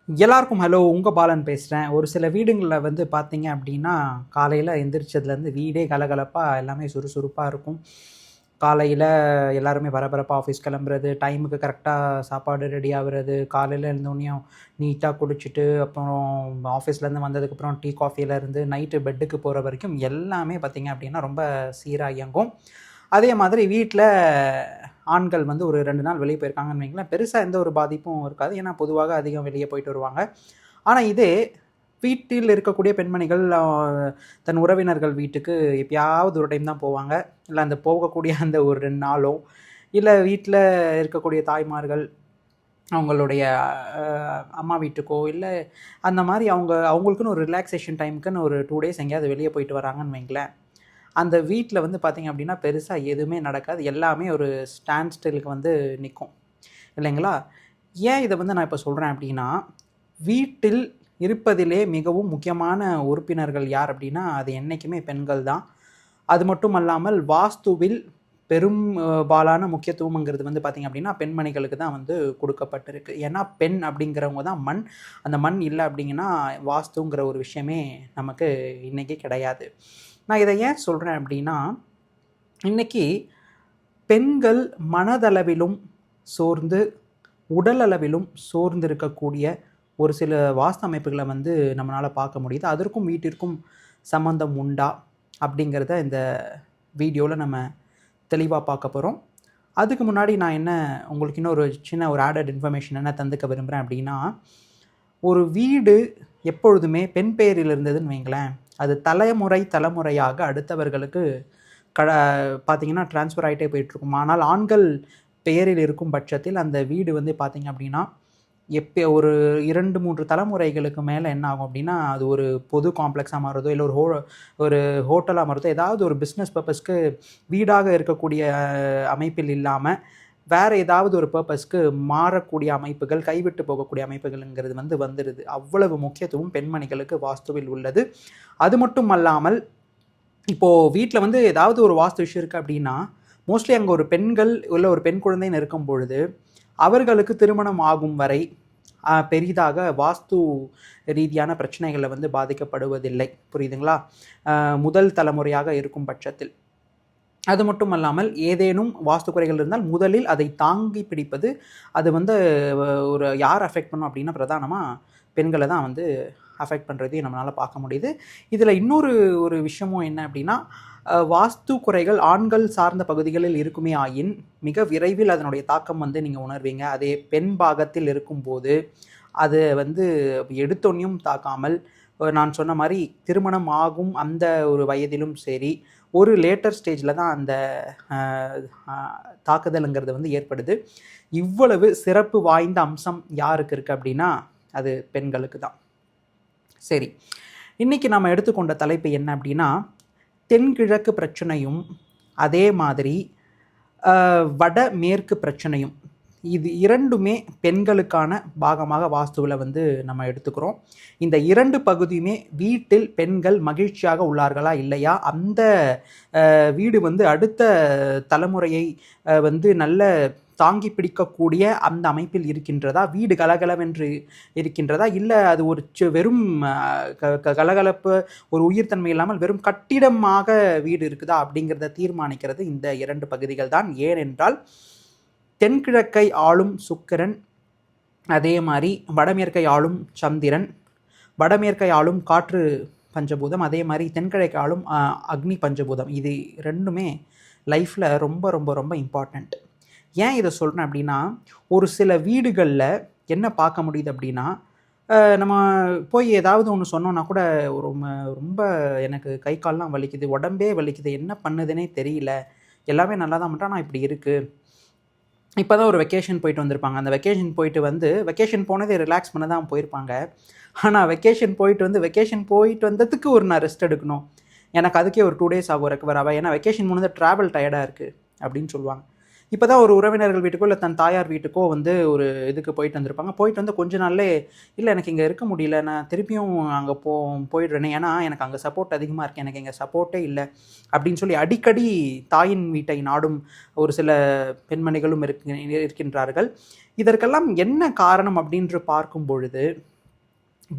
எல்லாருக்கும் ஹலோ, உங்கள் பாலன் பேசுகிறேன். ஒரு சில வீடுங்களில் வந்து பார்த்தீங்க அப்படின்னா, காலையில் எந்திரிச்சதுலேருந்து வீடே கலகலப்பாக எல்லாமே சுறுசுறுப்பாக இருக்கும். காலையில் எல்லாருமே பரபரப்பாக ஆஃபீஸ் கிளம்புறது, டைமுக்கு கரெக்டாக சாப்பாடு ரெடி ஆகுறது, காலையில் எழுந்தோடனையும் நீட்டாக குளிச்சுட்டு, அப்புறம் ஆஃபீஸ்லேருந்து வந்ததுக்கப்புறம் டீ காஃபியிலேருந்து நைட்டு பெட்டுக்கு போகிற வரைக்கும் எல்லாமே பார்த்திங்க அப்படின்னா ரொம்ப சீராக இயங்கும். அதே மாதிரி வீட்டில் ஆண்கள் வந்து ஒரு 2 நாள் வெளியே போயிருக்காங்கன்னு வைங்களேன், பெருசாக எந்த ஒரு பாதிப்பும் இருக்காது. ஏன்னா பொதுவாக அதிகம் வெளியே போயிட்டு வருவாங்க. ஆனால் இதே வீட்டில் இருக்கக்கூடிய பெண்மணிகள் தன் உறவினர்கள் வீட்டுக்கு எப்பயாவது ஒரு டைம் தான் போவாங்க. இல்லை அந்த போகக்கூடிய அந்த ஒரு 2 நாளோ, இல்லை வீட்டில் இருக்கக்கூடிய தாய்மார்கள் அவங்களுடைய அம்மா வீட்டுக்கோ, இல்லை அந்த மாதிரி அவங்களுக்குன்னு ஒரு ரிலாக்ஸேஷன் டைமுக்குன்னு ஒரு 2 டேஸ் எங்கேயாவது வெளியே போயிட்டு வராங்கன்னு வைங்களேன், அந்த வீட்டில் வந்து பார்த்திங்க அப்படின்னா பெருசாக எதுவுமே நடக்காது. எல்லாமே ஒரு ஸ்டாண்ட் ஸ்டிலுக்கு வந்து நிற்கும் இல்லைங்களா? ஏன் இதை வந்து நான் இப்போ சொல்கிறேன் அப்படின்னா, வீட்டில் இருப்பதிலே மிகவும் முக்கியமான உறுப்பினர்கள் யார் அப்படின்னா, அது என்றைக்குமே பெண்கள் தான். அது மட்டும் அல்லாமல் வாஸ்துவில் பெரும்பாலான முக்கியத்துவம்ங்கிறது வந்து பார்த்திங்க அப்படின்னா பெண்மணிகளுக்கு தான் வந்து கொடுக்கப்பட்டிருக்கு. ஏன்னா பெண் அப்படிங்கிறவங்க தான் மண். அந்த மண் இல்லை அப்படிங்கன்னா வாஸ்துங்கிற ஒரு விஷயமே நமக்கு இன்றைக்கி கிடையாது. நான் இதை ஏன் சொல்கிறேன் அப்படின்னா, இன்றைக்கி பெண்கள் மனதளவிலும் சோர்ந்து உடல் அளவிலும் சோர்ந்து இருக்கக்கூடிய ஒரு சில வாஸ்து அமைப்புகளை வந்து நம்மளால் பார்க்க முடியுது. அதற்கும் வீட்டிற்கும் சம்மந்தம் உண்டா அப்படிங்கிறத இந்த வீடியோவில் நம்ம தெளிவாக பார்க்க போகிறோம். அதுக்கு முன்னாடி நான் உங்களுக்கு இன்னொரு சின்ன ஒரு ஆடட் இன்ஃபர்மேஷன் என்ன தந்துக்க விரும்புகிறேன் அப்படின்னா, ஒரு வீடு எப்பொழுதுமே பெண் பெயரில் இருந்ததுன்னு வைங்களேன், அது தலைமுறையாக அடுத்தவர்களுக்கு பார்த்திங்கன்னா ட்ரான்ஸ்ஃபர் ஆகிட்டே போயிட்டுருக்கும். ஆனால் ஆண்கள் பெயரில் இருக்கும் பட்சத்தில் அந்த வீடு வந்து பார்த்திங்க அப்படின்னா ஒரு 2-3 தலைமுறைகளுக்கு மேலே என்ன ஆகும் அப்படின்னா, அது ஒரு பொது காம்ப்ளெக்ஸாக மாறுறதோ, இல்லை ஒரு ஹோட்டலாக மாறுறதோ, ஏதாவது ஒரு பிஸ்னஸ் பர்பஸ்க்கு வீடாக இருக்கக்கூடிய அமைப்பில் இல்லாமல் வேறு ஏதாவது ஒரு பர்பஸ்க்கு மாறக்கூடிய அமைப்புகள், கைவிட்டு போகக்கூடிய அமைப்புகள்ங்கிறது வந்து வந்துடுது. அவ்வளவு முக்கியத்துவம் பெண்மணிகளுக்கு வாஸ்துவில் உள்ளது. அது மட்டும் அல்லாமல் இப்போது வீட்டில் வந்து ஏதாவது ஒரு வாஸ்து விஷயம் இருக்குது அப்படின்னா, மோஸ்ட்லி அங்கே ஒரு பெண்கள் இல்லை ஒரு பெண் குழந்தைன்னு இருக்கும் பொழுது அவர்களுக்கு திருமணம் ஆகும் வரை பெரிதாக வாஸ்து ரீதியான பிரச்சனைகளை வந்து பாதிக்கப்படுவதில்லை. புரியுதுங்களா? முதல் தலைமுறையாக இருக்கும் பட்சத்தில். அது மட்டும் அல்லாமல் ஏதேனும் வாஸ்து குறைகள் இருந்தால் முதலில் அதை தாங்கி பிடிப்பது அது வந்து ஒரு யார் அஃபெக்ட் பண்ணும் அப்படின்னா பிரதானமாக பெண்களை தான் வந்து அஃபெக்ட் பண்ணுறதையும் நம்மளால் பார்க்க முடியுது. இதில் ஒரு விஷயமும் என்ன அப்படின்னா, வாஸ்து குறைகள் ஆண்கள் சார்ந்த பகுதிகளில் இருக்குமே ஆயின் மிக விரைவில் அதனுடைய தாக்கம் வந்து நீங்கள் உணர்வீங்க. அதே பெண் பாகத்தில் இருக்கும்போது அது வந்து எடுத்தோன்னையும் தாக்காமல், நான் சொன்ன மாதிரி திருமணம் ஆகும் அந்த ஒரு வயதிலும் சரி, ஒரு லேட்டர் ஸ்டேஜில் தான் அந்த தாக்குதலுங்கிறது வந்து ஏற்படுது. இவ்வளவு சிறப்பு வாய்ந்த அம்சம் யாருக்கு இருக்குது அப்படின்னா அது பெண்களுக்கு தான். சரி, இன்றைக்கி நம்ம எடுத்துக்கொண்ட தலைப்பு என்ன அப்படின்னா, தென்கிழக்கு பிரச்சனையும் அதே மாதிரி வடமேற்கு பிரச்சனையும், இது இரண்டுமே பெண்களுக்கான பாகமாக வாஸ்துவில் வந்து நம்ம எடுத்துக்கிறோம். இந்த 2 பகுதியுமே வீட்டில் பெண்கள் மகிழ்ச்சியாக உள்ளார்களா இல்லையா, அந்த வீடு வந்து அடுத்த தலைமுறையை வந்து நல்ல தாங்கி பிடிக்கக்கூடிய அந்த அமைப்பில் இருக்கின்றதா, வீடு கலகலவென்று இருக்கின்றதா, இல்லை அது ஒரு வெறும் கலகலப்பு ஒரு உயிர்த்தன்மை இல்லாமல் வெறும் கட்டிடமாக வீடு இருக்குதா அப்படிங்கிறத தீர்மானிக்கிறது இந்த 2 பகுதிகள் தான். ஏனென்றால் தென்கிழக்கை ஆளும் சுக்கிரன், அதே மாதிரி வடமேற்கை ஆளும் சந்திரன், வடமேற்கை ஆளும் காற்று பஞ்சபூதம், அதே மாதிரி தென்கிழக்கை ஆளும் அக்னி பஞ்சபூதம். இது ரெண்டுமே லைஃப்பில் ரொம்ப ரொம்ப ரொம்ப இம்பார்ட்டண்ட். ஏன் இதை சொல்கிறேன் அப்படின்னா, ஒரு சில வீடுகளில் என்ன பார்க்க முடியுது அப்படின்னா, நம்ம போய் ஏதாவது ஒன்று சொன்னோன்னா கூட ரொம்ப எனக்கு கை கால்லாம் வலிக்குது, உடம்பே வலிக்குது, என்ன பண்ணுதுன்னே தெரியல, எல்லாமே நல்லா தான் பண்ணுறேன், ஆனால் இப்படி இருக்குது. இப்போ தான் ஒரு வெக்கேஷன் போயிட்டு வந்திருப்பாங்க. அந்த வெக்கேஷன் போனதே ரிலாக்ஸ் பண்ண தான் போயிருப்பாங்க. ஆனால் வெக்கேஷன் போயிட்டு வந்ததுக்கு நான் ரெஸ்ட் எடுக்கணும், எனக்கு அதுக்கே ஒரு 2 டேஸ் ஆகும் ரெக்கவர் ஆக, ஏன்னா வெக்கேஷன் போனது ட்ராவல் டயர்டாக இருக்குது அப்படின்னு சொல்லுவாங்க. இப்போ தான் ஒரு உறவினர்கள் வீட்டுக்கோ இல்லை தன் தாயார் வீட்டுக்கோ வந்து ஒரு இதுக்கு போயிட்டு வந்திருப்பாங்க. போயிட்டு வந்து கொஞ்ச நாள்லே, இல்லை எனக்கு இங்கே இருக்க முடியல, நான் திருப்பியும் அங்கே போயிடுறேனே, ஏன்னா எனக்கு அங்கே சப்போர்ட் அதிகமாக இருக்குது, எனக்கு இங்கே சப்போர்ட்டே இல்லை அப்படின்னு சொல்லி அடிக்கடி தாயின் வீட்டை நாடும் ஒரு சில பெண்மணிகளும் இருக்கின்றார்கள். இதற்கெல்லாம் என்ன காரணம் அப்படின்று பார்க்கும் பொழுது,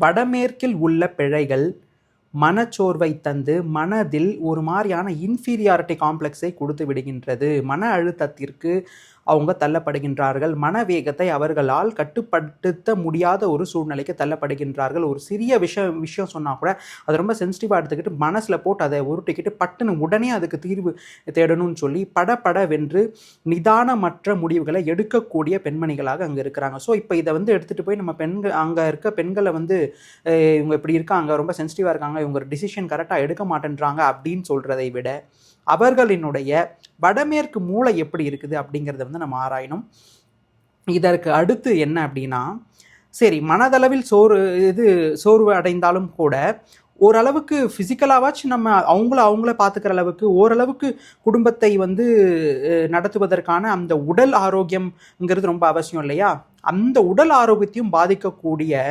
வடமேற்கில் உள்ள பிழைகள் மனச்சோர்வை தந்து மனதில் ஒரு மாதிரியான இன்ஃபீரியாரிட்டி காம்ப்ளெக்ஸை கொடுத்து விடுகின்றது. மன அழுத்தத்திற்கு அவங்க தள்ளப்படுகின்றார்கள். மனவேகத்தை அவர்களால் கட்டுப்படுத்த முடியாத ஒரு சூழ்நிலைக்கு தள்ளப்படுகின்றார்கள். ஒரு சிறிய விஷயம் சொன்னால் கூட அதை ரொம்ப சென்சிட்டிவாக எடுத்துக்கிட்டு மனசில் போட்டு அதை உருட்டிக்கிட்டு பட்டுன்னு உடனே அதுக்கு தீர்வு தேடணும்னு சொல்லி படபடவென்று நிதானமற்ற முடிவுகளை எடுக்கக்கூடிய பெண்மணிகளாக அங்கே இருக்கிறாங்க. ஸோ இப்போ இதை வந்து எடுத்துகிட்டு போய் நம்ம பெண்கள் அங்கே இருக்க பெண்களை வந்து இவங்க இப்படி இருக்காங்க, ரொம்ப சென்சிட்டிவாக இருக்காங்க, இவங்க ஒரு டிசிஷன் கரெக்டாக எடுக்க மாட்டேன்றாங்க அப்படின்னு சொல்கிறதை விட அவர்களினுடைய வடமேற்கு மூளை எப்படி இருக்குது அப்படிங்கிறத வந்து நம்ம ஆராயணும். இதற்கு அடுத்து என்ன அப்படின்னா, சரி மனதளவில் சோர்வு அடைந்தாலும் கூட ஓரளவுக்கு ஃபிசிக்கலாவாச்சும் நம்ம அவங்கள பார்த்துக்கிற அளவுக்கு ஓரளவுக்கு குடும்பத்தை வந்து நடத்துவதற்கான அந்த உடல் ஆரோக்கியம்ங்கிறது ரொம்ப அவசியம் இல்லையா? அந்த உடல் ஆரோக்கியத்தையும் பாதிக்கக்கூடிய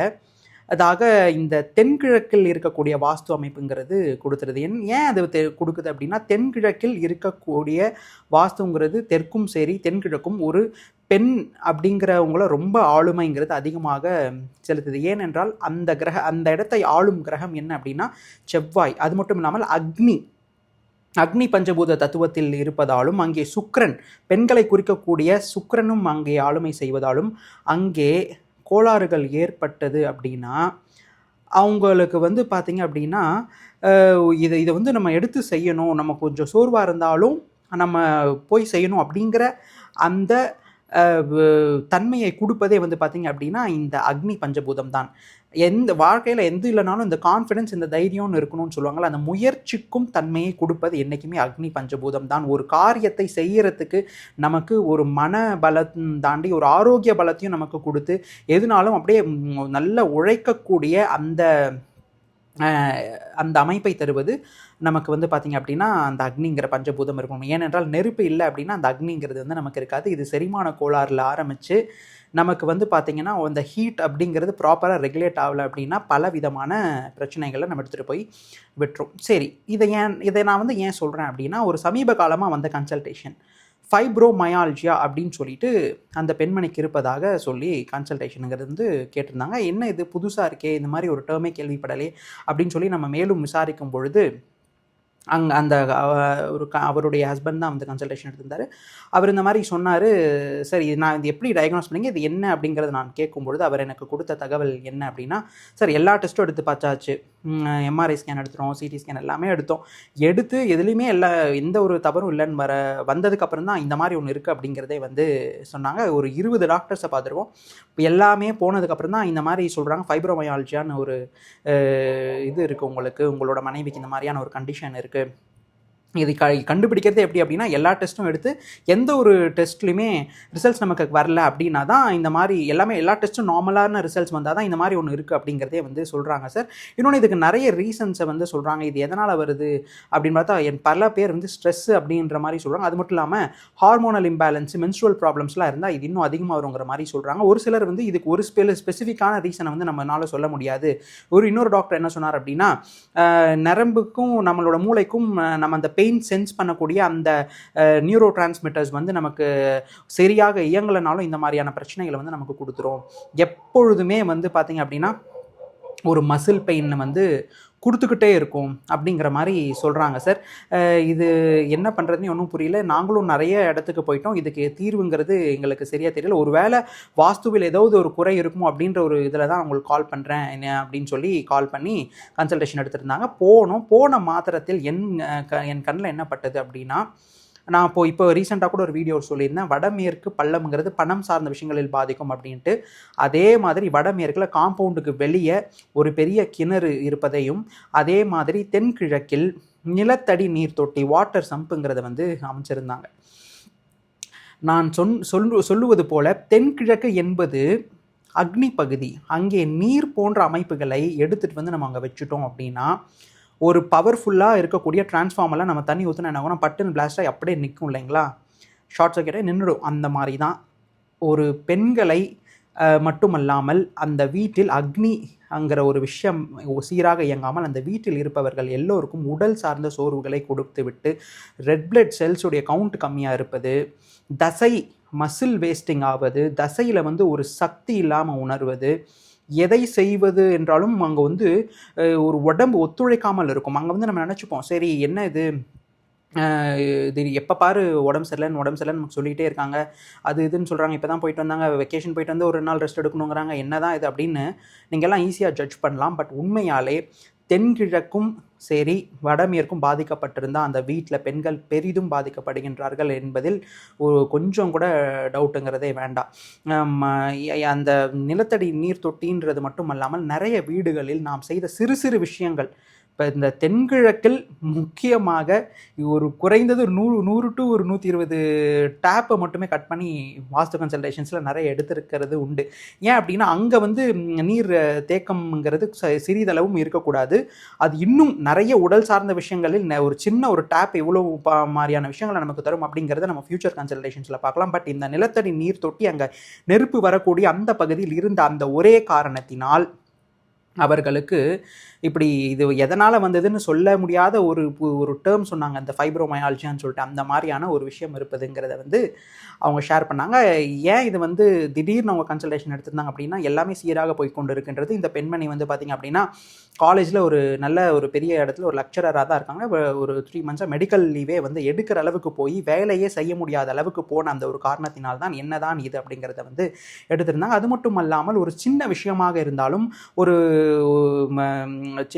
அதாக இந்த தென்கிழக்கில் இருக்கக்கூடிய வாஸ்து அமைப்புங்கிறது கொடுத்துருது. ஏன் அது கொடுக்குது அப்படின்னா, தென்கிழக்கில் இருக்கக்கூடிய வாஸ்துங்கிறது தெற்கும் சரி தென்கிழக்கும் ஒரு பெண் அப்படிங்கிறவங்கள ரொம்ப ஆளுமைங்கிறது அதிகமாக செலுத்துது. ஏனென்றால் அந்த இடத்தை ஆளும் கிரகம் என்ன அப்படின்னா செவ்வாய். அது மட்டும் இல்லாமல் அக்னி பஞ்சபூத தத்துவத்தில் இருப்பதாலும் அங்கே சுக்கிரன், பெண்களை குறிக்கக்கூடிய சுக்கிரனும் அங்கே ஆளுமை செய்வதாலும் அங்கே கோளாறுகள் ஏற்பட்டது அப்படின்னா அவங்களுக்கு வந்து பார்த்திங்க அப்படின்னா இதை வந்து நம்ம எடுத்து செய்யணும், நம்ம கொஞ்சம் சோர்வாக இருந்தாலும் நம்ம போய் செய்யணும் அப்படிங்கிற அந்த தன்மையை கொடுப்பதே வந்து பார்த்திங்க அப்படின்னா இந்த அக்னி பஞ்சபூதம் தான். எந்த வாழ்க்கையில் எந்த இல்லைனாலும் இந்த கான்ஃபிடென்ஸ், இந்த தைரியம்னு இருக்கணும்னு சொல்லுவாங்கள்ல, அந்த முயற்சிக்கும் தன்மையை கொடுப்பது என்றைக்குமே அக்னி பஞ்சபூதம் தான். ஒரு காரியத்தை செய்யறதுக்கு நமக்கு ஒரு மன பலம் தாண்டி ஒரு ஆரோக்கிய பலத்தையும் நமக்கு கொடுத்து எதுனாலும் அப்படியே நல்ல உழைக்கக்கூடிய அந்த அமைப்பை தருவது நமக்கு வந்து பார்த்திங்க அப்படின்னா அந்த அக்னிங்கிற பஞ்சபூதம் இருக்கணும். ஏனென்றால் நெருப்பு இல்லை அப்படின்னா அந்த அக்னிங்கிறது வந்து நமக்கு இருக்காது. இது செரிமான கோளாறில் ஆரம்பித்து நமக்கு வந்து பார்த்திங்கன்னா அந்த ஹீட் அப்படிங்கிறது ப்ராப்பராக ரெகுலேட் ஆகலை அப்படின்னா பல விதமான பிரச்சனைகளை நம்ம எடுத்துகிட்டு போய் விட்டுரும். சரி, இதை நான் வந்து ஏன் சொல்கிறேன் அப்படின்னா, ஒரு சமீப காலமாக வந்த கன்சல்டேஷன் ஃபைப்ரோமயால்ஜியா அப்படின்னு சொல்லிட்டு அந்த பெண்மணிக்கு இருப்பதாக சொல்லி கன்சல்டேஷனுங்கிறது வந்து கேட்டிருந்தாங்க. என்ன இது புதுசாக இருக்கே, இந்த மாதிரி ஒரு டேர்மே கேள்விப்படலே அப்படின்னு சொல்லி நம்ம மேலும் விசாரிக்கும் பொழுது அந்த அவருடைய ஹஸ்பண்ட் தான் வந்து கன்சல்டேஷன் எடுத்திருந்தார். அவர் இந்த மாதிரி சொன்னார். சரி, நான் இது எப்படி டயக்னோஸ் பண்ணிங்க, இது என்ன அப்படிங்கிறத நான் கேட்கும்பொழுது அவர் எனக்கு கொடுத்த தகவல் என்ன அப்படின்னா, சார் எல்லா டெஸ்ட்டும் எடுத்து பார்த்தாச்சு, எம்ஆர்ஐ ஸ்கேன் எடுத்துகிறோம், சிடி ஸ்கேன் எல்லாமே எடுத்து எதுலேயுமே எந்த ஒரு தவறும் இல்லைன்னு வந்ததுக்கப்புறம் தான் இந்த மாதிரி ஒன்று இருக்குது அப்படிங்கிறதே வந்து சொன்னாங்க. ஒரு 20 டாக்டர்ஸை பார்த்துருவோம். இப்போ எல்லாமே போனதுக்கப்புறம் தான் இந்த மாதிரி சொல்கிறாங்க, ஃபைப்ரோமயால்ஜியான்னு ஒரு இது இருக்குது, உங்களோட மனைவிக்கு இந்த மாதிரியான ஒரு கண்டிஷன் இருக்குது. இது கண்டுபிடிக்கிறது எப்படி அப்படின்னா, எல்லா டெஸ்ட்டும் எடுத்து எந்த ஒரு டெஸ்ட்லையுமே ரிசல்ட்ஸ் நமக்கு வரல அப்படின்னா தான் இந்த மாதிரி எல்லா டெஸ்ட்டும் நார்மலான ரிசல்ட்ஸ் வந்தால் தான் இந்த மாதிரி ஒன்று இருக்குது அப்படிங்கிறதே வந்து சொல்கிறாங்க சார். இன்னொன்று இதுக்கு நிறைய ரீசன்ஸை வந்து சொல்கிறாங்க. இது எதனால் வருது அப்படின்னு பார்த்தா பல பேர் வந்து ஸ்ட்ரெஸ் அப்படின்ற மாதிரி சொல்கிறாங்க. அது மட்டும் இல்லாமல் ஹார்மோனல் இம்பேலன்ஸ், மென்ஸ்ட்ரல் ப்ராப்ளம்ஸ்லாம் இருந்தால் இது இன்னும் அதிகமாக வருங்கிற மாதிரி சொல்கிறாங்க. ஒரு சிலர் வந்து இதுக்கு ஒரு ஸ்பெசிஃபிக்கான ரீசனை வந்து நம்மளால சொல்ல முடியாது. இன்னொரு டாக்டர் என்ன சொன்னார் அப்படின்னா, நரம்புக்கும் நம்மளோட மூளைக்கும் நம்ம அந்த பெயின் சென்ஸ் பண்ணக்கூடிய அந்த நியூரோ டிரான்ஸ்மிட்டர்ஸ் வந்து நமக்கு சரியாக இயங்கலைனாலும் இந்த மாதிரியான பிரச்சனைகளை வந்து நமக்கு கொடுத்துரும். எப்பொழுதுமே வந்து பார்த்திங்க அப்படின்னா ஒரு மசில் பெயின் வந்து கொடுத்துக்கிட்டே இருக்கும் அப்படிங்கிற மாதிரி சொல்கிறாங்க சார். இது என்ன பண்ணுறதுன்னு ஒன்றும் புரியல. நாங்களும் நிறைய இடத்துக்கு போயிட்டோம், இதுக்கு தீர்வுங்கிறது எங்களுக்கு சரியாக தெரியல. ஒரு வேளை வாஸ்துவில் ஏதாவது ஒரு குறை இருக்குமோ அப்படின்ற ஒரு இதில் தான் உங்களுக்கு கால் பண்ணுறேன் என்ன அப்படின்னு சொல்லி கால் பண்ணி கன்சல்டேஷன் எடுத்துருந்தாங்க. போன மாத்திரத்தில் என் கண்ணில் என்ன பட்டது அப்படின்னா, நான் இப்போ ரீசெண்டாக கூட ஒரு வீடியோ சொல்லியிருந்தேன், வடமேற்கு பள்ளம்ங்கிறது பணம் சார்ந்த விஷயங்களில் பாதிக்கும் அப்படின்ட்டு. அதே மாதிரி வடமேற்கில் காம்பவுண்டுக்கு வெளியே ஒரு பெரிய கிணறு இருப்பதையும், அதே மாதிரி தென்கிழக்கில் நிலத்தடி நீர் தொட்டி வாட்டர் சம்புங்கிறத வந்து அமைச்சிருந்தாங்க. நான் சொல்லுவது போல தென்கிழக்கு என்பது அக்னி பகுதி. அங்கே நீர் போன்ற அமைப்புகளை எடுத்துகிட்டு வந்து நம்ம அங்கே வச்சுட்டோம் அப்படின்னா, ஒரு பவர்ஃபுல்லாக இருக்கக்கூடிய டிரான்ஸ்ஃபார்மரில் நம்ம தண்ணி ஊற்றினா என்ன ஆகும்னா பட்டுன்னு பிளாஸ்டாக அப்படியே நிற்கும் இல்லைங்களா, ஷார்ட் சர்க்கியூட்டாக நின்றுடும். அந்த மாதிரி தான் ஒரு பெண்களை மட்டுமல்லாமல் அந்த வீட்டில் அக்னிங்கிற ஒரு விஷயம் சீராக இயங்காமல் அந்த வீட்டில் இருப்பவர்கள் எல்லோருக்கும் உடல் சார்ந்த சோர்வுகளை கொடுத்து விட்டு ரெட் பிளட் செல்ஸுடைய கவுண்ட் கம்மியாக இருப்பது, தசை மசில் வேஸ்டிங் ஆவது, தசையில் வந்து ஒரு சக்தி இல்லாமல் உணர்வது, எதை செய்வது என்றாலும் அங்கே வந்து ஒரு உடம்பு ஒத்துழைக்காமல் இருக்கும். அங்கே வந்து நம்ம நினச்சிப்போம், சரி என்ன இது இது எப்போ பாரு உடம்பு சரியில்லைன்னு நமக்கு சொல்லிகிட்டே இருக்காங்க, அது இதுன்னு சொல்கிறாங்க, இப்போ தான் போயிட்டு வந்தாங்க, வெக்கேஷன் போயிட்டு வந்து ஒரு 2 நாள் ரெஸ்ட் எடுக்கணுங்கிறாங்க, என்ன தான் இது அப்படின்னு நீங்கள் எல்லாம் ஈஸியாக ஜட்ஜ் பண்ணலாம். பட் உண்மையாலே தென்கிழக்கும் சரி வடமேற்கும் பாதிக்கப்பட்டிருந்தால் அந்த வீட்டில் பெண்கள் பெரிதும் பாதிக்கப்படுகின்றார்கள் என்பதில் ஒரு கொஞ்சம் கூட டவுட்டுங்கிறதே வேண்டாம். அந்த நிலத்தடி நீர் தொட்டின்றது மட்டும் அல்லாமல் நிறைய வீடுகளில் நாம் செய்த சிறு சிறு விஷயங்கள், இப்போ இந்த தென்கிழக்கில் முக்கியமாக ஒரு குறைந்தது 100 டு ஒரு 120 டேப்பை மட்டுமே கட் பண்ணி வாஸ்து கன்சல்டேஷன்ஸில் நிறைய எடுத்திருக்கிறது உண்டு. ஏன் அப்படின்னா அங்கே வந்து நீர் தேக்கம்ங்கிறது சிறிதளவும் இருக்கக்கூடாது. அது இன்னும் நிறைய உடல் சார்ந்த விஷயங்களில் ஒரு சின்ன ஒரு டேப் எவ்வளோ மாதிரியான விஷயங்களை நமக்கு தரும் அப்படிங்கிறத நம்ம ஃபியூச்சர் கன்சல்டேஷன்ஸில் பார்க்கலாம். பட் இந்த நிலத்தடி நீர் தொட்டி அங்கே நெருப்பு வரக்கூடிய அந்த பகுதியில் இருந்த அந்த ஒரே காரணத்தினால் அவர்களுக்கு இப்படி இது எதனால் வந்ததுன்னு சொல்ல முடியாத ஒரு டேர்ம் சொன்னாங்க, அந்த ஃபைப்ரோமயால்ஜியான்னு சொல்லிட்டு. அந்த மாதிரியான ஒரு விஷயம் இருப்பதுங்கிறத வந்து அவங்க ஷேர் பண்ணாங்க. ஏன் இது வந்து திடீர்னு அவங்க கன்சல்டேஷன் எடுத்திருந்தாங்க அப்படின்னா, எல்லாமே சீராக போய் கொண்டு இருக்கின்றது. இந்த பெண்மணி வந்து பார்த்திங்க அப்படின்னா காலேஜில் ஒரு பெரிய இடத்துல ஒரு லெக்சரராக தான் இருக்காங்க. ஒரு 3 மந்த்ஸாக மெடிக்கல் லீவே வந்து எடுக்கிற அளவுக்கு போய் வேலையே செய்ய முடியாத அளவுக்கு போன அந்த ஒரு காரணத்தினால்தான் என்னதான் இது அப்படிங்கிறத வந்து எடுத்திருந்தாங்க. அது மட்டும் அல்லாமல் ஒரு சின்ன விஷயமாக இருந்தாலும் ஒரு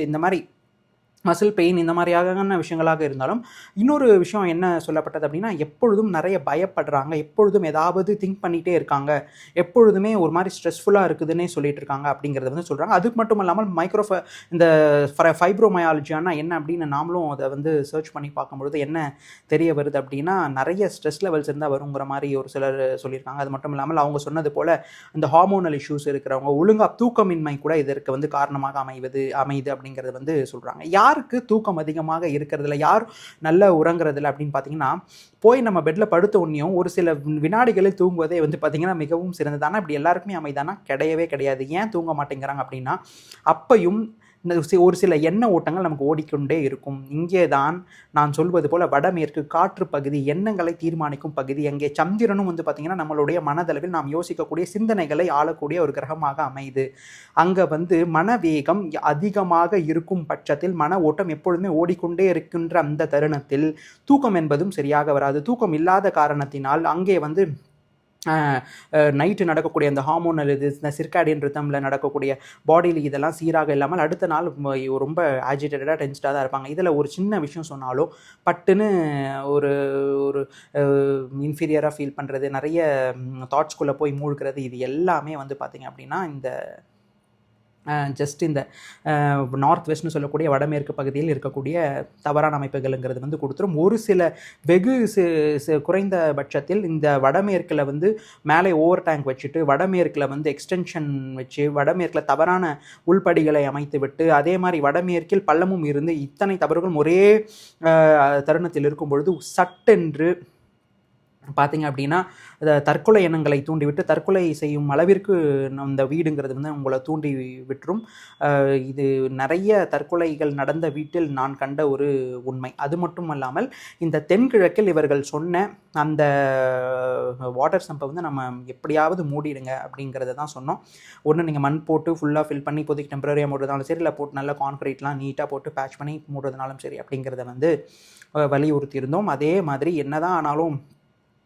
இந்த மாதிரி மசில் பெயின் இந்த மாதிரியான விஷயங்களாக இருந்தாலும், இன்னொரு விஷயம் என்ன சொல்லப்பட்டது அப்படின்னா, எப்பொழுதும் நிறைய பயப்படுறாங்க, எப்பொழுதும் ஏதாவது திங்க் பண்ணிகிட்டே இருக்காங்க, எப்பொழுதுமே ஒரு மாதிரி ஸ்ட்ரெஸ்ஃபுல்லாக இருக்குதுன்னே சொல்லிட்டு இருக்காங்க அப்படிங்கிறத வந்து சொல்கிறாங்க. அதுக்கு மட்டும் இல்லாமல் இந்த ஃபைப்ரோமயாலஜியானா என்ன அப்படின்னு நாமளும் அதை வந்து சர்ச் பண்ணி பார்க்கும்பொழுது என்ன தெரிய வருது அப்படின்னா, நிறைய ஸ்ட்ரெஸ் லெவல்ஸ் இருந்தால் வருங்கிற மாதிரி ஒரு சிலர் சொல்லியிருக்காங்க. அது மட்டும் இல்லாமல் அவங்க சொன்னது போல் இந்த ஹார்மோனல் இஷ்யூஸ் இருக்கிறவங்க ஒழுங்காக தூக்கமின்மை கூட இதற்கு வந்து காரணமாக அமையுது அப்படிங்கிறது வந்து சொல்கிறாங்க. யாருக்கு தூக்கம் அதிகமாக இருக்கிறதுல, யார் நல்ல உறங்குறதுல அப்படின்னு பார்த்தீங்கன்னா, போய் நம்ம பெட்டில் படுத்த உடனேயும் ஒரு சில வினாடிகளில் தூங்குவதே வந்து பார்த்திங்கன்னா மிகவும் சிறந்தது. ஆனால் இப்படி எல்லாருக்குமே அமைதானா? கிடையவே கிடையாது. ஏன் தூங்க மாட்டேங்கிறாங்க அப்படின்னா, அப்பையும் ஒரு சில எண்ண ஓட்டங்கள் நமக்கு ஓடிக்கொண்டே இருக்கும். இங்கே தான் நான் சொல்வது போல் வடமேற்கு காற்று பகுதி எண்ணங்களை தீர்மானிக்கும் பகுதி. அங்கே சந்திரனும் வந்து பார்த்திங்கன்னா நம்மளுடைய மனதளவில் நாம் யோசிக்கக்கூடிய சிந்தனைகளை ஆளக்கூடிய ஒரு கிரகமாக அமையுது. அங்கே வந்து மனவேகம் அதிகமாக இருக்கும் பட்சத்தில் மன ஓட்டம் எப்பொழுதுமே ஓடிக்கொண்டே இருக்கின்ற அந்த தருணத்தில் தூக்கம் என்பதும் சரியாக வராது. தூக்கம் இல்லாத காரணத்தினால் அங்கே வந்து நைட்டு நடக்கக்கூடிய அந்த ஹார்மோனல் இந்த சிர்காடியன் ரிதமில் நடக்கக்கூடிய பாடியில் இதெல்லாம் சீராக இல்லாமல் அடுத்த நாள் ரொம்ப ஆஜிடேட்டடாக டென்ஸ்டாக தான் இருப்பாங்க. இதில் ஒரு சின்ன விஷயம் சொன்னாலும் பட்டுன்னு ஒரு ஒரு இன்ஃபீரியராக ஃபீல் பண்ணுறது, நிறைய தாட்ஸ்குள்ளே போய் மூழ்கிறது, இது எல்லாமே வந்து பார்த்திங்க அப்படின்னா இந்த ஜஸ்ட் இந்த நார்த் வெஸ்ட்னு சொல்லக்கூடிய வடமேற்கு பகுதியில் இருக்கக்கூடிய தவறான அமைப்புகள்ங்கிறது வந்து கொடுத்துரும். ஒரு சில வெகு குறைந்த பட்சத்தில் இந்த வடமேற்கில் வந்து மேலே ஓவர் டேங்க் வச்சுட்டு வடமேற்கில் வந்து எக்ஸ்டென்ஷன் வச்சு வடமேற்கில் தவறான உள்படிகளை அமைத்து விட்டு அதே மாதிரி வடமேற்கில் பள்ளமும் இருந்து இத்தனை தவறுகளும் ஒரே தருணத்தில் இருக்கும் பொழுது சட்டென்று பார்த்திங்க அப்படின்னா தற்கொலை எண்ணங்களை தூண்டிவிட்டு தற்கொலை செய்யும் அளவிற்கு அந்த வீடுங்கிறது வந்து உங்களை தூண்டி விட்டுரும். இது நிறைய தற்கொலைகள் நடந்த வீட்டில் நான் கண்ட ஒரு உண்மை. அது மட்டும் அல்லாமல் இந்த தென்கிழக்கில் இவர்கள் சொன்ன அந்த வாட்டர் சம்பை வந்து நம்ம எப்படியாவது மூடிடுங்க அப்படிங்கிறத தான் சொன்னோம். ஒன்று நீங்கள் மண் போட்டு ஃபுல்லாக ஃபில் பண்ணி இப்போதைக்கு டெம்பரரியாக மூடுறதுனாலும் சரி, இல்லை போட்டு நல்லா கான்க்ரீட்லாம் நீட்டாக போட்டு பேட்ச் பண்ணி மூடுறதுனாலும் சரி அப்படிங்கிறத வந்து வலியுறுத்தியிருந்தோம். அதே மாதிரி என்னதான் ஆனாலும்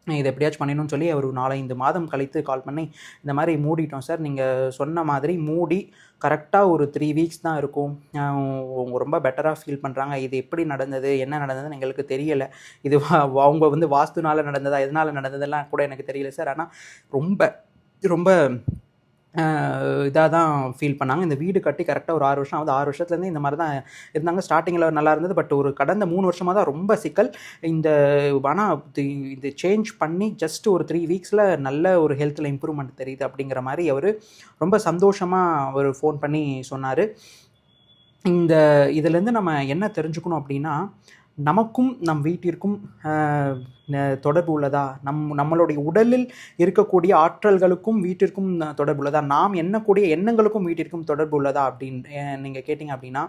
இதை எப்படியாச்சும் பண்ணிடணும்னு சொல்லி ஒரு 4-5 மாதம் கழித்து கால் பண்ணி இந்த மாதிரி மூடிட்டோம் சார், நீங்கள் சொன்ன மாதிரி மூடி கரெக்டாக ஒரு 3 வீக்ஸ் தான் இருக்கும், அவங்க ரொம்ப பெட்டராக ஃபீல் பண்ணுறாங்க, இது எப்படி நடந்தது என்ன நடந்ததுன்னு எங்களுக்கு தெரியலை, இது அவங்க வந்து வாஸ்துனால நடந்ததா எதனால் நடந்ததெல்லாம் கூட எனக்கு தெரியல சார், ஆனால் ரொம்ப ரொம்ப இதாக தான் ஃபீல் பண்ணாங்க. இந்த வீடு கட்டி கரெக்டாக ஒரு 6 வருஷம் ஆகுது. 6 வருஷத்துலேருந்து இந்த மாதிரி தான் இருந்தாங்க. ஸ்டார்டிங்கில் நல்லா இருந்தது, பட் ஒரு கடந்த 3 வருஷமாக தான் ரொம்ப சிக்கல். ஆனால் இது சேஞ்ச் பண்ணி ஜஸ்ட் ஒரு 3 வீக்ஸில் நல்ல ஒரு ஹெல்த்தில் இம்ப்ரூவ்மெண்ட் தெரியுது அப்படிங்கிற மாதிரி அவர் ரொம்ப சந்தோஷமாக அவர் ஃபோன் பண்ணி சொன்னார். இதிலேருந்து நம்ம என்ன தெரிஞ்சுக்கணும் அப்படின்னா, நமக்கும் நம் வீட்டிற்கும் தொடர்பு உள்ளதா, நம்மளுடைய உடலில் இருக்கக்கூடிய ஆற்றல்களுக்கும் வீட்டிற்கும் தொடர்பு உள்ளதா, நாம் எண்ணக்கூடிய எண்ணங்களுக்கும் வீட்டிற்கும் தொடர்பு உள்ளதா அப்படின்னு நீங்கள் கேட்டிங்க அப்படின்னா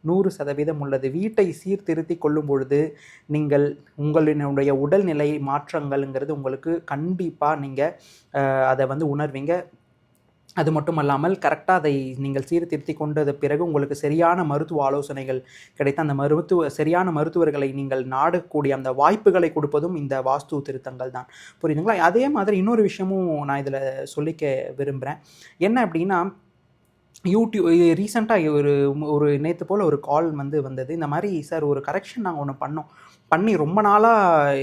100% உள்ளது. வீட்டை சீர்திருத்திக் கொள்ளும் பொழுது நீங்கள் உங்களினுடைய உடல்நிலை மாற்றங்கள்ங்கிறது உங்களுக்கு கண்டிப்பா நீங்க அத வந்து உணர்வீங்க. அது மட்டும் அல்லாமல் கரெக்டாக அதை நீங்கள் சீர்திருத்தி கொண்டது பிறகு உங்களுக்கு சரியான மருத்துவ ஆலோசனைகள் கிடைத்து அந்த சரியான மருத்துவர்களை நீங்கள் நாடக்கூடிய அந்த வாய்ப்புகளை கொடுப்பதும் இந்த வாஸ்து திருத்தங்கள் தான். புரியுதுங்களா? அதே மாதிரி இன்னொரு விஷயமும் நான் இதில் சொல்லிக்க விரும்புகிறேன். என்ன அப்படின்னா, யூடியூப் ரீசெண்டாக ஒரு நேற்று போல் ஒரு கால் வந்தது. இந்த மாதிரி சார் ஒரு கரெக்ஷன் நாங்கள் ஒன்று பண்ணி ரொம்ப நாளாக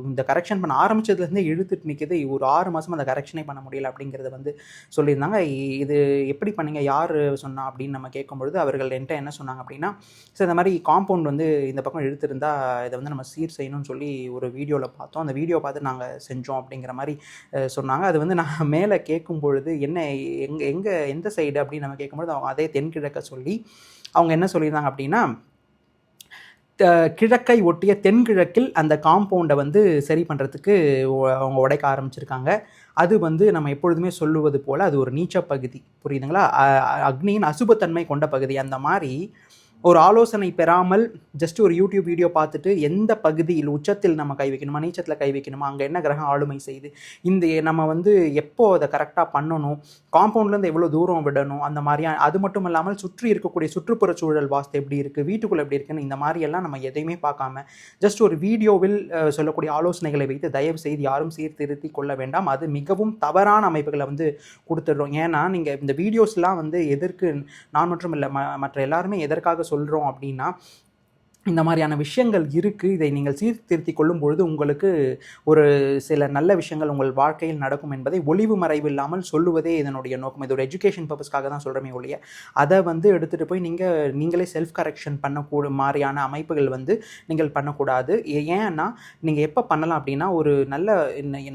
இந்த கரெக்ஷன் பண்ண ஆரம்பித்ததுலேருந்தே இழுத்துட்டு நிற்கிது. ஒரு 6 மாதமாக அந்த கரெக்ஷனே பண்ண முடியல அப்படிங்கிறத சொல்லியிருந்தாங்க. இது எப்படி பண்ணீங்க, யார் சொன்னா அப்படின்னு நம்ம கேட்கும்பொழுது அவர்கள் என்கிட்ட என்ன சொன்னாங்க அப்படின்னா, சார் இந்த மாதிரி காம்பவுண்ட் இந்த பக்கம் இழுத்துருந்தா இதை நம்ம சீர் செய்யணும்னு சொல்லி ஒரு வீடியோவில் பார்த்தோம். அந்த வீடியோ பார்த்து நாங்கள் செஞ்சோம் அப்படிங்கிற மாதிரி சொன்னாங்க. அது நான் மேலே கேட்கும் பொழுது எந்த சைடு அப்படின்னு நம்ம கேட்கும்பொழுது அவங்க அதே தென்கிழக்க சொல்லி அவங்க என்ன சொல்லியிருந்தாங்க அப்படின்னா, கிழக்கை ஒட்டிய தென்கிழக்கில் அந்த காம்பவுண்டை சரி பண்ணுறதுக்கு அவங்க உடைக்க ஆரம்பிச்சிருக்காங்க. அது நம்ம எப்பொழுதுமே சொல்லுவது போல் அது ஒரு நீச்ச பகுதி. புரியுதுங்களா? அக்னியின் அசுபத்தன்மை கொண்ட பகுதி. அந்த மாதிரி ஒரு ஆலோசனை பெறாமல் ஜஸ்ட் ஒரு யூடியூப் வீடியோ பார்த்துட்டு எந்த பகுதியில் உச்சத்தில் நம்ம கை வைக்கணுமா, நீச்சத்தில் கை வைக்கணுமா, அங்கே என்ன கிரகம் ஆளுமை செய்யுது, நம்ம எப்போ அதை கரெக்டாக பண்ணணும், காம்பவுண்ட்லேருந்து எவ்வளோ தூரம் விடணும், அந்த மாதிரியான அது மட்டும் இல்லாமல் சுற்றி இருக்கக்கூடிய சுற்றுப்புற சூழல் வாஸ்து எப்படி இருக்குது, வீட்டுக்குள்ளே எப்படி இருக்குன்னு இந்த மாதிரியெல்லாம் நம்ம எதையுமே பார்க்காம ஜஸ்ட் ஒரு வீடியோவில் சொல்லக்கூடிய ஆலோசனைகளை வைத்து தயவு செய்து யாரும் சீர்திருத்தி கொள்ள வேண்டாம். அது மிகவும் தவறான அமைப்புகளை கொடுத்துடுறோம். ஏன்னா நீங்கள் இந்த வீடியோஸ்லாம் எதற்கு நான் மட்டும் இல்லை மற்ற எல்லாருமே எதற்காக சொல்கிறோம் அப்படின்னா, இந்த மாதிரியான விஷயங்கள் இருக்குது. இதை நீங்கள் சீர்திருத்தி கொள்ளும் பொழுது உங்களுக்கு ஒரு சில நல்ல விஷயங்கள் உங்கள் வாழ்க்கையில் நடக்கும் என்பதை ஒளிவு மறைவு இல்லாமல் சொல்லுவதே இதனுடைய நோக்கம். இது ஒரு எஜுகேஷன் பர்பஸ்க்காக தான் சொல்கிறமே ஒழிய அதை எடுத்துகிட்டு போய் நீங்களே செல்ஃப் கரெக்ஷன் மாதிரியான அமைப்புகள் நீங்கள் பண்ணக்கூடாது. ஏன்னா நீங்கள் எப்போ பண்ணலாம் அப்படின்னா, ஒரு நல்ல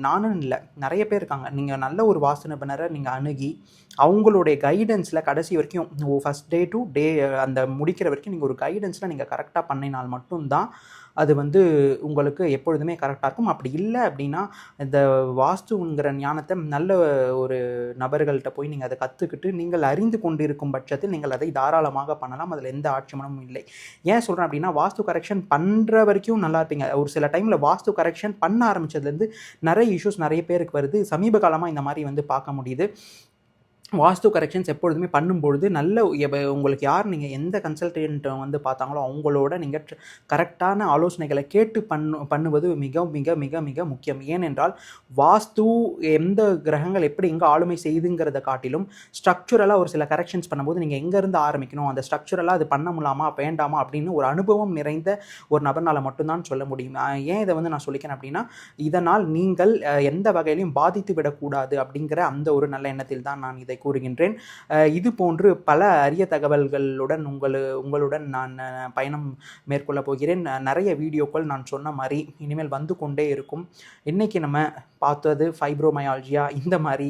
நானும் இல்லை நிறைய பேர் இருக்காங்க, நீங்கள் நல்ல ஒரு வாஸ்து நிபுணரை நீங்கள் அணுகி அவங்களுடைய கைடன்ஸில் கடைசி வரைக்கும் ஃபஸ்ட் டே டு டே அந்த முடிக்கிற வரைக்கும் நீங்கள் ஒரு கைடன்ஸில் நீங்கள் கரெக்டாக பண்ணினால் மட்டும்தான் அது உங்களுக்கு எப்பொழுதுமே கரெக்டாக இருக்கும். அப்படி இல்லை அப்படின்னா இந்த வாஸ்துங்கிற ஞானத்தை நல்ல ஒரு நபர்கள்ட்ட போய் நீங்கள் அதை கற்றுக்கிட்டு நீங்கள் அறிந்து கொண்டிருக்கும் பட்சத்தில் நீங்கள் அதை தாராளமாக பண்ணலாம். அதில் எந்த ஆட்சேபமும் இல்லை. ஏன் சொல்கிறேன் அப்படின்னா, வாஸ்து கரெக்ஷன் பண்ணுற வரைக்கும் நல்லா இருப்பீங்க. ஒரு சில டைமில் வாஸ்து கரெக்ஷன் பண்ண ஆரம்பித்ததுலேருந்து நிறைய இஷ்யூஸ் நிறைய பேருக்கு வருது. சமீப காலமாக இந்த மாதிரி பார்க்க முடியுது. வாஸ்து கரெக்ஷன்ஸ் எப்பொழுதுமே பண்ணும்பொழுது நல்ல உங்களுக்கு யார் நீங்கள் எந்த கன்சல்டன்ட் பார்த்தாங்களோ அவங்களோட நீங்கள் கரெக்டான ஆலோசனைகளை கேட்டு பண்ணுவது மிக மிக மிக மிக முக்கியம். ஏனென்றால் வாஸ்து எந்த கிரகங்கள் எப்படி எங்கே ஆளுமை செய்துங்கிறத காட்டிலும் ஸ்ட்ரக்சுரலாக ஒரு சில கரெக்ஷன்ஸ் பண்ணும்போது நீங்கள் எங்கேருந்து ஆரம்பிக்கணும், அந்த ஸ்ட்ரக்சுரலாக அது பண்ண முடியலாமா வேண்டாமா அப்படின்னு ஒரு அனுபவம் நிறைந்த ஒரு நபர்னால் மட்டும்தான் சொல்ல முடியும். ஏன் இதை நான் சொல்லிக்கிறேன் அப்படின்னா, இதனால் நீங்கள் எந்த வகையிலையும் பாதித்து விடக்கூடாது அப்படிங்கிற அந்த ஒரு நல்ல எண்ணத்தில் தான் நான் இதை கூறுகின்றேன். இது போன்று பல அரிய தகவல்களுடன் உங்களுடன் நான் பயணம் மேற்கொள்ள போகிறேன். நிறைய வீடியோக்கள் நான் சொன்ன மாதிரி இனிமேல் வந்து கொண்டே இருக்கும். இன்றைக்கி நம்ம பார்த்தது ஃபைப்ரோமயால்ஜியா, இந்த மாதிரி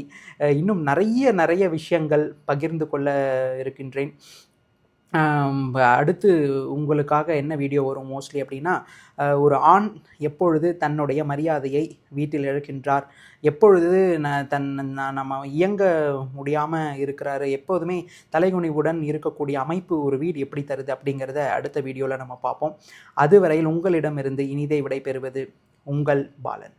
இன்னும் நிறைய விஷயங்கள் பகிர்ந்து கொள்ள இருக்கின்றேன். அடுத்து உங்களுக்காக என்ன வீடியோ வரும் மோஸ்ட்லி அப்படின்னா, ஒரு ஆண் எப்பொழுது தன்னுடைய மரியாதையை வீட்டில் இழக்கின்றார், எப்பொழுது நம்ம இயங்க முடியாமல் இருக்கிறாரு, எப்போதுமே தலைகுனிவுடன் இருக்கக்கூடிய அமைப்பு ஒரு வீடு எப்படி தருது அப்படிங்கிறத அடுத்த வீடியோவில் நம்ம பார்ப்போம். அதுவரையில் உங்களிடமிருந்து இனிதே விடை பெறுவது உங்கள் பாலன்.